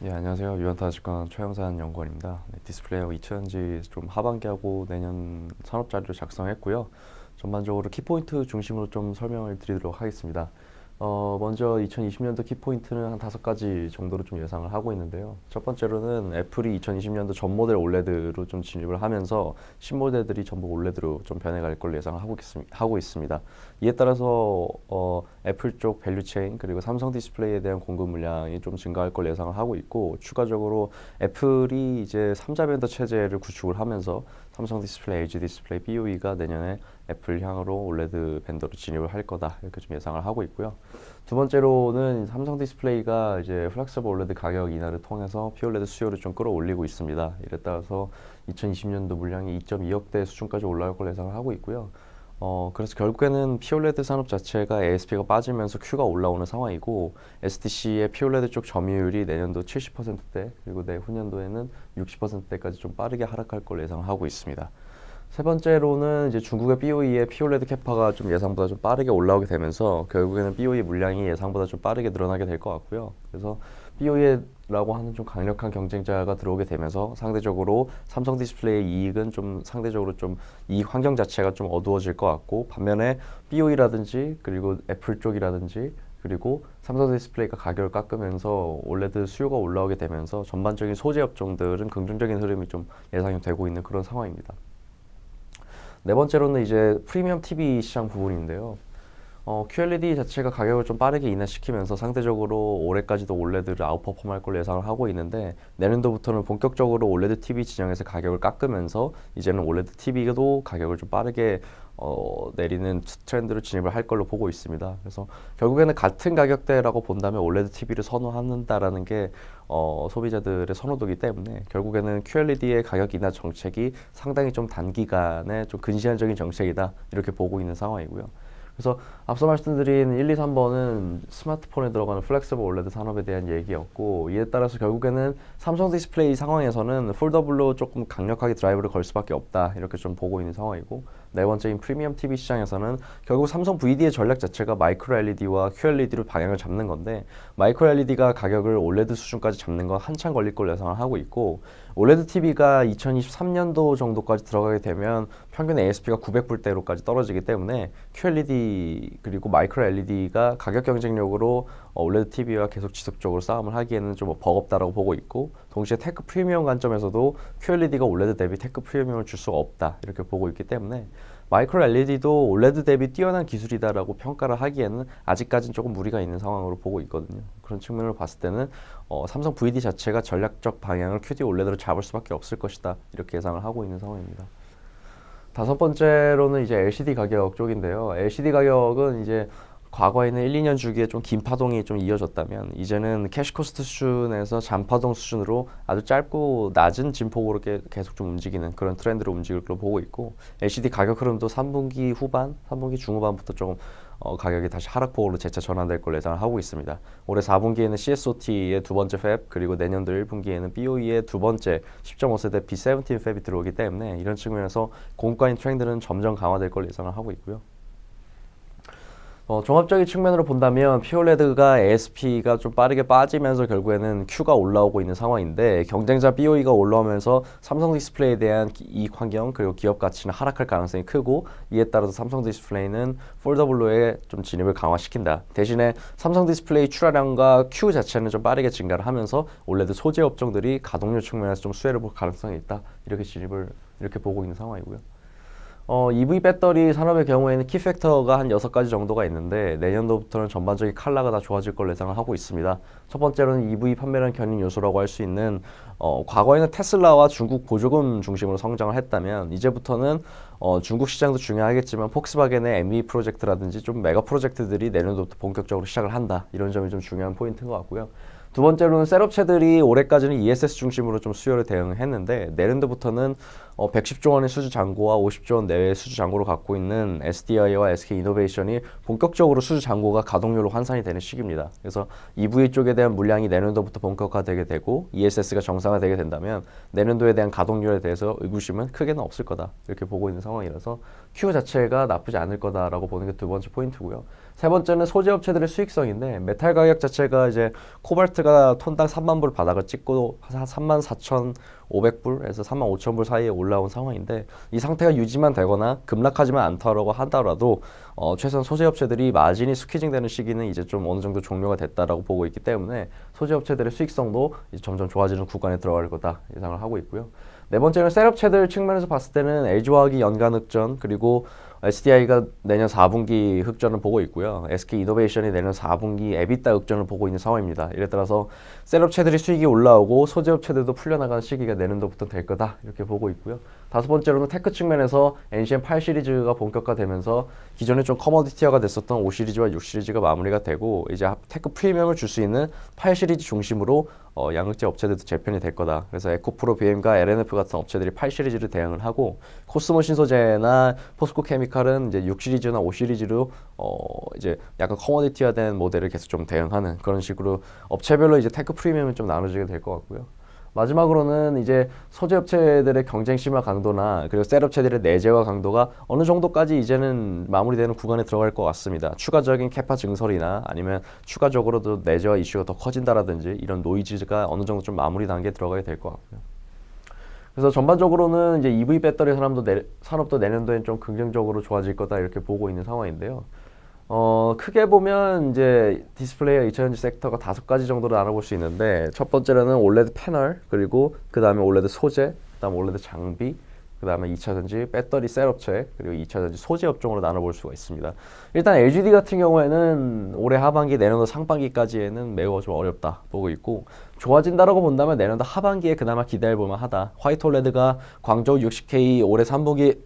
예, 안녕하세요. 유한타증권 최영산 연구원입니다. 네, 디스플레이어 2000지 좀 하반기하고 내년 산업 자료를 작성했고요. 전반적으로 키포인트 중심으로 좀 설명을 드리도록 하겠습니다. 먼저 2020년도 키포인트는 한 5가지 정도로 좀 예상을 하고 있는데요. 첫 번째로는 애플이 2020년도 전 모델 올레드로 좀 진입을 하면서 신모델들이 전부 올레드로 좀 변해갈 걸 예상을 하고 있습니다. 이에 따라서 애플 쪽 밸류체인 그리고 삼성 디스플레이에 대한 공급 물량이 좀 증가할 걸 예상을 하고 있고, 추가적으로 애플이 이제 3자 벤더 체제를 구축을 하면서 삼성 디스플레이, LG 디스플레이, BOE가 내년에 애플 향으로 올레드 벤더로 진입을 할 거다, 이렇게 좀 예상을 하고 있고요. 두 번째로는 삼성 디스플레이가 이제 플렉서블 올레드 가격 인하를 통해서 POLED 수요를 좀 끌어올리고 있습니다. 이에 따라서 2020년도 물량이 2.2억대 수준까지 올라갈 걸 예상을 하고 있고요. 그래서 결국에는 POLED 산업 자체가 ASP가 빠지면서 Q가 올라오는 상황이고, SDC의 POLED 쪽 점유율이 내년도 70%대 그리고 내후년도에는 60%대까지 좀 빠르게 하락할 걸 예상하고 있습니다. 세 번째로는 이제 중국의 BOE의 POLED 캐파가 좀 예상보다 좀 빠르게 올라오게 되면서 결국에는 BOE 물량이 예상보다 좀 빠르게 늘어나게 될 것 같고요. 그래서 BOE라고 하는 좀 강력한 경쟁자가 들어오게 되면서 상대적으로 삼성 디스플레이의 이익은 좀 상대적으로 좀 이익 환경 자체가 좀 어두워질 것 같고, 반면에 BOE라든지 그리고 애플 쪽이라든지 그리고 삼성 디스플레이가 가격을 깎으면서 올레드 수요가 올라오게 되면서 전반적인 소재 업종들은 긍정적인 흐름이 좀 예상이 되고 있는 그런 상황입니다. 네 번째로는 이제 프리미엄 TV 시장 부분인데요. QLED 자체가 가격을 좀 빠르게 인하시키면서 상대적으로 올해까지도 올레드를 아웃퍼폼할 걸로 예상을 하고 있는데, 내년도부터는 본격적으로 올레드 TV 진영에서 가격을 깎으면서 이제는 올레드 TV도 가격을 좀 빠르게 내리는 트렌드로 진입을 할 걸로 보고 있습니다. 그래서 결국에는 같은 가격대라고 본다면 올레드 TV를 선호한다라는 게 소비자들의 선호도이기 때문에 결국에는 QLED의 가격 인하 정책이 상당히 좀 단기간에 좀 근시안적인 정책이다, 이렇게 보고 있는 상황이고요. 그래서 앞서 말씀드린 1, 2, 3번은 스마트폰에 들어가는 플렉서블 올레드 산업에 대한 얘기였고, 이에 따라서 결국에는 삼성 디스플레이 상황에서는 폴더블로 조금 강력하게 드라이브를 걸 수밖에 없다, 이렇게 좀 보고 있는 상황이고, 네 번째인 프리미엄 TV 시장에서는 결국 삼성 VD의 전략 자체가 마이크로 LED와 QLED로 방향을 잡는 건데, 마이크로 LED가 가격을 올레드 수준까지 잡는 건 한참 걸릴 걸 예상을 하고 있고, 올레드 TV가 2023년도 정도까지 들어가게 되면 평균 ASP가 900불대로까지 떨어지기 때문에 QLED 그리고 마이크로 LED가 가격 경쟁력으로 올레드 TV와 계속 지속적으로 싸움을 하기에는 좀 버겁다라고 보고 있고, 동시에 테크 프리미엄 관점에서도 QLED가 올레드 대비 테크 프리미엄을 줄 수가 없다, 이렇게 보고 있기 때문에 마이크로 LED도 올레드 대비 뛰어난 기술이다라고 평가를 하기에는 아직까지는 조금 무리가 있는 상황으로 보고 있거든요. 그런 측면으로 봤을 때는 삼성 VD 자체가 전략적 방향을 QD 올레드로 잡을 수밖에 없을 것이다, 이렇게 예상을 하고 있는 상황입니다. 다섯 번째로는 이제 LCD 가격 쪽인데요. LCD 가격은 이제 과거에는 1, 2년 주기에 좀 긴 파동이 좀 이어졌다면, 이제는 캐시 코스트 수준에서 잔파동 수준으로 아주 짧고 낮은 진폭으로 계속 좀 움직이는 그런 트렌드로 움직일 걸로 보고 있고, LCD 가격 흐름도 3분기 후반, 3분기 중후반부터 조금 가격이 다시 하락폭으로 재차 전환될 걸 예상을 하고 있습니다. 올해 4분기에는 CSOT의 두 번째 팹, 그리고 내년도 1분기에는 BOE의 두 번째 10.5세대 B17 팹이 들어오기 때문에 이런 측면에서 공급과인 트렌드는 점점 강화될 걸 예상을 하고 있고요. 종합적인 측면으로 본다면 POLED가 ASP가 좀 빠르게 빠지면서 결국에는 Q가 올라오고 있는 상황인데, 경쟁자 BOE가 올라오면서 삼성 디스플레이에 대한 이익 환경 그리고 기업 가치는 하락할 가능성이 크고, 이에 따라서 삼성 디스플레이는 폴더블로의 좀 진입을 강화시킨다. 대신에 삼성 디스플레이 출하량과 Q 자체는 좀 빠르게 증가를 하면서 올레드 소재 업종들이 가동률 측면에서 좀 수혜를 볼 가능성이 있다, 이렇게 보고 있는 상황이고요. EV 배터리 산업의 경우에는 키팩터가 한 6가지 정도가 있는데, 내년도부터는 전반적인 컬러가 다 좋아질 걸로 예상을 하고 있습니다. 첫 번째로는 EV 판매량 견인 요소라고 할 수 있는 과거에는 테슬라와 중국 보조금 중심으로 성장을 했다면, 이제부터는 중국 시장도 중요하겠지만 폭스바겐의 MV 프로젝트라든지 좀 메가 프로젝트들이 내년도부터 본격적으로 시작을 한다, 이런 점이 좀 중요한 포인트인 것 같고요. 두 번째로는 셋업체들이 올해까지는 ESS 중심으로 좀 수요를 대응했는데, 내년도부터는 110조 원의 수주 잔고와 50조 원 내외의 수주 잔고를 갖고 있는 SDI와 SK 이노베이션이 본격적으로 수주 잔고가 가동률로 환산이 되는 시기입니다. 그래서 EV 쪽에 대한 물량이 내년도부터 본격화되게 되고 ESS가 정상화되게 된다면 내년도에 대한 가동률에 대해서 의구심은 크게는 없을 거다, 이렇게 보고 있는 상황이라서 Q 자체가 나쁘지 않을 거다라고 보는 게 두 번째 포인트고요. 세 번째는 소재 업체들의 수익성인데, 메탈 가격 자체가 이제 코발트 스포츠가 톤당 3만 불 바닥을 찍고 34,500불에서 35,000불 사이에 올라온 상황인데, 이 상태가 유지만 되거나 급락하지만 않다라고 하더라도 최소한 소재업체들이 마진이 스퀴징되는 시기는 이제 좀 어느 정도 종료가 됐다라고 보고 있기 때문에 소재업체들의 수익성도 이제 점점 좋아지는 구간에 들어갈 거다 예상을 하고 있고요. 네 번째는 셋업체들 측면에서 봤을 때는 LG화학이 연간 흑전, 그리고 SDI가 내년 4분기 흑전을 보고 있고요. SK이노베이션이 내년 4분기 EBITDA 흑전을 보고 있는 상황입니다. 이에 따라서 셋업체들이 수익이 올라오고 소재업체들도 풀려나가는 시기가 내년도부터 될 거다 이렇게 보고 있고요. 다섯 번째로는 테크 측면에서 NCM8 시리즈가 본격화되면서 기존에 좀 커머디티화가 됐었던 5 시리즈와 6 시리즈가 마무리가 되고, 이제 테크 프리미엄을 줄 수 있는 8 시리즈 중심으로 양극재 업체들도 재편이 될 거다. 그래서 에코프로, BM과 LNF 같은 업체들이 8 시리즈를 대응을 하고, 코스모 신소재나 포스코 케미칼은 이제 6 시리즈나 5 시리즈로 이제 약간 커머디티화된 모델을 계속 좀 대응하는 그런 식으로 업체별로 이제 테크 프리미엄이 좀 나눠지게 될 것 같고요. 마지막으로는 이제 소재업체들의 경쟁 심화 강도나 그리고 셋업체들의 내재화 강도가 어느 정도까지 이제는 마무리되는 구간에 들어갈 것 같습니다. 추가적인 캐파 증설이나 아니면 추가적으로도 내재화 이슈가 더 커진다라든지 이런 노이즈가 어느 정도 좀 마무리 단계에 들어가게 될 것 같고요. 그래서 전반적으로는 이제 EV 배터리 산업도 내년도엔 좀 긍정적으로 좋아질 거다 이렇게 보고 있는 상황인데요. 크게 보면 이제 디스플레이어 2차전지 섹터가 5가지 정도로 나눠볼 수 있는데, 첫 번째로는 올레드 패널, 그리고 그 다음에 올레드 소재, 그 다음에 올레드 장비, 그 다음에 2차전지 배터리 셋업체, 그리고 2차전지 소재 업종으로 나눠볼 수가 있습니다. 일단 LGD 같은 경우에는 올해 하반기, 내년도 상반기까지에는 매우 좀 어렵다 보고 있고, 좋아진다라고 본다면 내년도 하반기에 그나마 기대해볼만 하다. 화이트 올레드가 광저우 60K 올해 3분기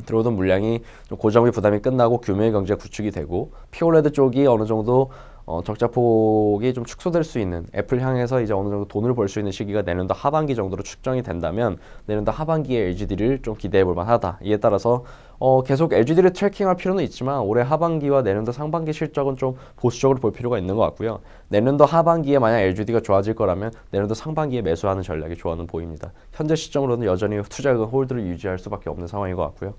들어오던 물량이 좀 고정비 부담이 끝나고 규모의 경제가 구축이 되고, 피올레드 쪽이 어느 정도 적자폭이 좀 축소될 수 있는, 애플 향해서 이제 어느 정도 돈을 벌 수 있는 시기가 내년도 하반기 정도로 측정이 된다면 내년도 하반기에 LGD를 좀 기대해 볼 만하다. 이에 따라서 계속 LGD를 트래킹할 필요는 있지만 올해 하반기와 내년도 상반기 실적은 좀 보수적으로 볼 필요가 있는 것 같고요. 내년도 하반기에 만약 LGD가 좋아질 거라면 내년도 상반기에 매수하는 전략이 좋아는 보입니다. 현재 시점으로는 여전히 투자금 홀드를 유지할 수밖에 없는 상황인 것 같고요.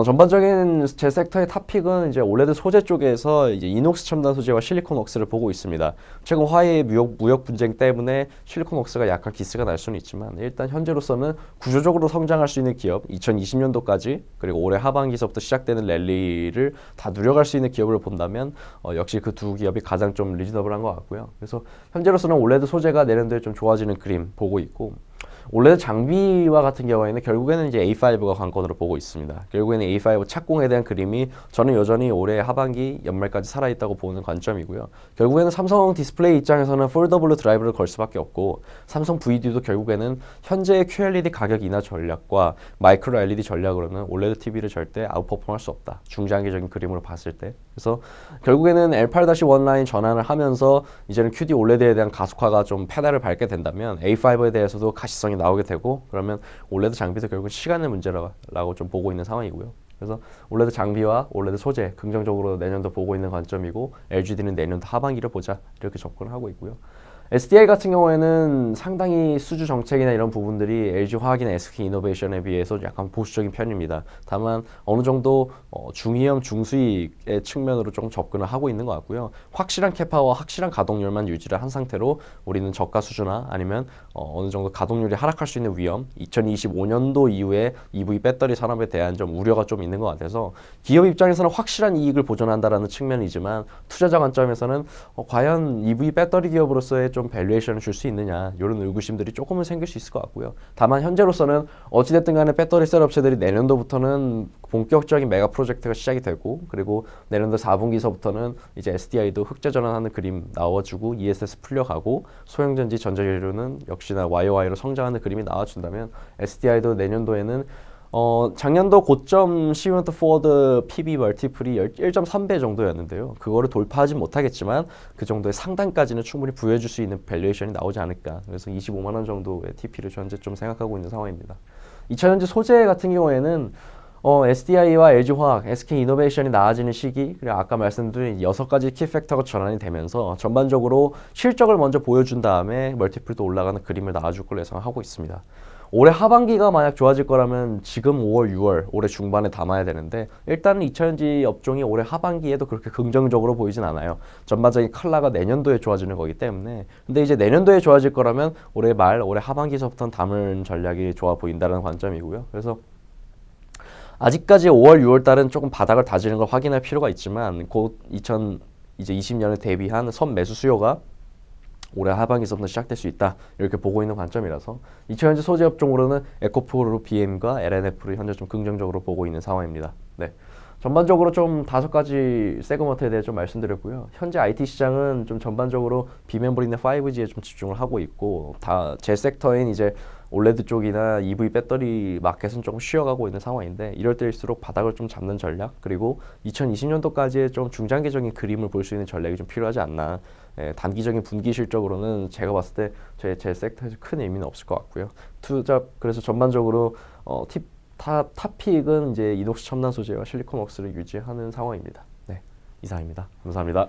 전반적인 제 섹터의 탑픽은 이제 올레드 소재 쪽에서 이제 이녹스 첨단 소재와 실리콘 웍스를 보고 있습니다. 최근 화해 무역 분쟁 때문에 실리콘 웍스가 약간 기스가 날 수는 있지만, 일단 현재로서는 구조적으로 성장할 수 있는 기업, 2020년도까지 그리고 올해 하반기서부터 시작되는 랠리를 다 누려갈 수 있는 기업을 본다면 역시 그 두 기업이 가장 좀 리즈너블한 것 같고요. 그래서 현재로서는 올레드 소재가 내년도에 좀 좋아지는 그림 보고 있고, 올레드 장비와 같은 경우에는 결국에는 이제 A5가 관건으로 보고 있습니다. 결국에는 A5 착공에 대한 그림이 저는 여전히 올해 하반기 연말까지 살아있다고 보는 관점이고요. 결국에는 삼성 디스플레이 입장에서는 폴더블로 드라이브를 걸 수밖에 없고, 삼성 VD도 결국에는 현재의 QLED 가격 인하 전략과 마이크로 LED 전략으로는 올레드 TV를 절대 아웃퍼폼할 수 없다. 중장기적인 그림으로 봤을 때. 그래서 결국에는 L8-1 라인 전환을 하면서 이제는 QD OLED에 대한 가속화가 좀 페달을 밟게 된다면 A5에 대해서도 가시성이 나오게 되고, 그러면 올레드 장비도 결국 시간의 문제라고 좀 보고 있는 상황이고요. 그래서 올레드 장비와 올레드 소재 긍정적으로 내년도 보고 있는 관점이고, LGD는 내년도 하반기를 보자 이렇게 접근을 하고 있고요. SDI 같은 경우에는 상당히 수주 정책이나 이런 부분들이 LG화학이나 SK이노베이션에 비해서 약간 보수적인 편입니다. 다만 어느 정도 중위험 중수익의 측면으로 좀 접근을 하고 있는 것 같고요. 확실한 캐파와 확실한 가동률만 유지를 한 상태로 우리는 저가 수주나 아니면 어느 정도 가동률이 하락할 수 있는 위험, 2025년도 이후에 EV 배터리 산업에 대한 좀 우려가 좀 있는 것 같아서, 기업 입장에서는 확실한 이익을 보존한다라는 측면이지만 투자자 관점에서는 과연 EV 배터리 기업으로서의 좀 밸류에이션을 줄 수 있느냐, 이런 의구심들이 조금은 생길 수 있을 것 같고요. 다만 현재로서는 어찌됐든 간에 배터리 셀 업체들이 내년도부터는 본격적인 메가 프로젝트가 시작이 되고, 그리고 내년도 4분기서부터는 이제 SDI도 흑자 전환하는 그림 나와주고 ESS 풀려가고, 소형전지 전자재료는 역시나 YOY로 성장하는 그림이 나와준다면 SDI도 내년도에는 작년도 고점 시멘트 포워드 PB 멀티플이 1.3배 정도였는데요. 그거를 돌파하진 못하겠지만 그 정도의 상단까지는 충분히 부여해줄 수 있는 밸류에이션이 나오지 않을까. 그래서 25만 원 정도의 TP를 현재 좀 생각하고 있는 상황입니다. 2차전지 소재 같은 경우에는 SDI와 LG화학, SK이노베이션이 나아지는 시기, 그리고 아까 말씀드린 6가지 키팩터가 전환이 되면서 전반적으로 실적을 먼저 보여준 다음에 멀티플도 올라가는 그림을 나와줄 걸로 예상하고 있습니다. 올해 하반기가 만약 좋아질 거라면 지금 5월, 6월, 올해 중반에 담아야 되는데 일단은 2차전지 업종이 올해 하반기에도 그렇게 긍정적으로 보이진 않아요. 전반적인 칼라가 내년도에 좋아지는 거기 때문에. 근데 이제 내년도에 좋아질 거라면 올해 말, 올해 하반기서부터는 담을 전략이 좋아 보인다는 관점이고요. 그래서 아직까지 5월, 6월 달은 조금 바닥을 다지는 걸 확인할 필요가 있지만 곧 2020년에 대비한 선 매수 수요가 올해 하반기서부터 시작될 수 있다 이렇게 보고 있는 관점이라서 2차전지 소재 업종으로는 에코프로 BM과 LNF를 현재 좀 긍정적으로 보고 있는 상황입니다. 네. 전반적으로 좀 5가지 세그먼트에 대해 좀 말씀드렸고요. 현재 IT 시장은 좀 전반적으로 비메모리나 5G에 좀 집중을 하고 있고 다 제 섹터인 이제 올레드 쪽이나 EV 배터리 마켓은 조금 쉬어가고 있는 상황인데 이럴 때일수록 바닥을 좀 잡는 전략 그리고 2020년도까지의 좀 중장기적인 그림을 볼 수 있는 전략이 좀 필요하지 않나. 단기적인 분기 실적으로는 제가 봤을 때 제 섹터에서 큰 의미는 없을 것 같고요. 그래서 전반적으로 탑픽은 이제 이녹스 첨단 소재와 실리콘웍스를 유지하는 상황입니다. 네, 이상입니다. 감사합니다.